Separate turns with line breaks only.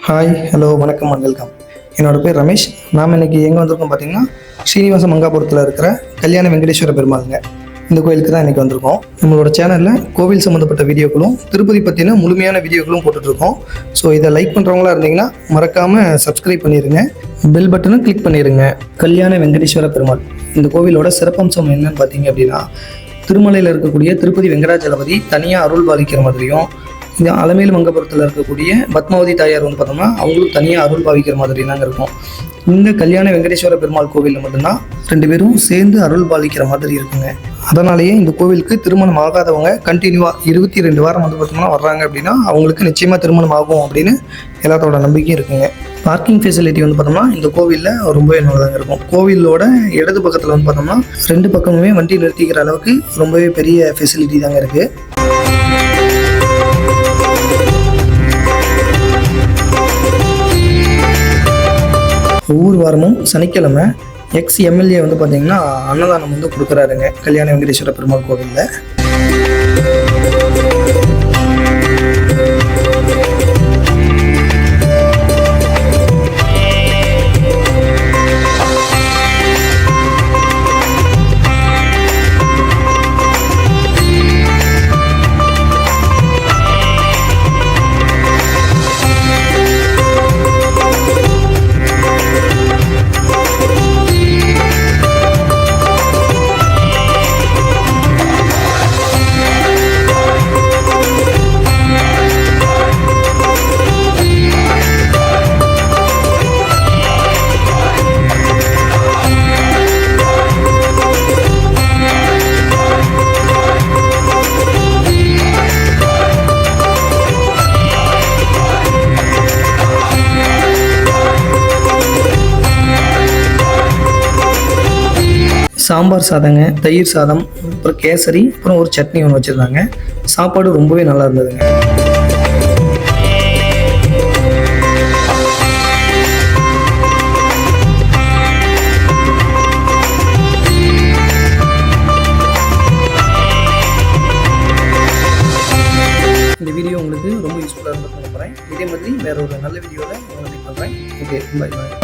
Hi hello வணக்கம் and welcome. என்னோடய பேர் ரமேஷ். நாம் இன்றைக்கி எங்கே வந்திருக்கோம் பார்த்தீங்கன்னா ஸ்ரீனிவாச மங்காபுரத்தில் இருக்கிற கல்யாண வெங்கடேஸ்வர பெருமாளுங்க. இந்த கோயிலுக்கு தான் இன்றைக்கி வந்திருக்கோம். நம்மளோட சேனலில் கோவில் சம்மந்தப்பட்ட வீடியோக்களும் திருப்பதி பற்றின முழுமையான வீடியோக்களும் போட்டுட்ருக்கோம். ஸோ இதை லைக் பண்ணுறவங்களா இருந்தீங்கன்னா மறக்காமல் சப்ஸ்கிரைப் பண்ணிடுங்க, பெல் பட்டனும் கிளிக் பண்ணிடுங்க. கல்யாண வெங்கடேஸ்வர பெருமாள் இந்த கோவிலோட சிறப்பம்சம் என்னன்னு பார்த்தீங்க அப்படின்னா, திருமலையில் இருக்கக்கூடிய திருப்பதி வெங்கடாஜலபதி தனியாக அருள் பாலிக்கிற மாதிரியும், இந்த அலமேலு மங்கபுரத்தில் இருக்கக்கூடிய பத்மாவதி தாயார் வந்து பார்த்தோம்னா அவங்களும் தனியாக அருள் பாவிக்கிற மாதிரி தாங்க இருக்கும். இந்த கல்யாண வெங்கடேஸ்வர பெருமாள் கோவிலில் மட்டும்தான் ரெண்டு பேரும் சேர்ந்து அருள் பாலிக்கிற மாதிரி இருக்குங்க. அதனாலேயே இந்த கோவிலுக்கு திருமணம் ஆகாதவங்க கண்டினியூவாக 22 வாரம் வந்து பார்த்தோம்னா வர்றாங்க அப்படின்னா அவங்களுக்கு நிச்சயமாக திருமணம் ஆகும் அப்படின்னு எல்லாத்தோட நம்பிக்கையும் இருக்குங்க. பார்க்கிங் ஃபெசிலிட்டி வந்து பார்த்தோம்னா இந்த கோவிலில் ரொம்பவே நல்லதாங்க இருக்கும். கோவிலோட இடது பக்கத்தில் வந்து பார்த்தோம்னா 2 பக்கமுமே வண்டி நிறுத்திக்கிற அளவுக்கு ரொம்பவே பெரிய ஃபெசிலிட்டி தாங்க இருக்குது. ஒவ்வொரு வாரமும் சனிக்கிழமை எம்எல்ஏ வந்து பார்த்தீங்கன்னா அன்னதானம் வந்து கொடுக்குறாருங்க கல்யாண வெங்கடேஸ்வர பெருமாள் கோவிலில். சாம்பார் சாதங்க, தயிர் சாதம், அப்புறம் கேசரி, அப்புறம் ஒரு சட்னி ஒன்று வச்சுருந்தாங்க. சாப்பாடு ரொம்பவே நல்லா இருந்ததுங்க. இந்த வீடியோ உங்களுக்கு ரொம்ப யூஸ்ஃபுல்லாக இருந்தது நம்புகிறேன். இதே மாதிரி வேற ஒரு நல்ல வீடியோவில் உங்களை மீட் பண்ணுறேன். Okay, bye bye.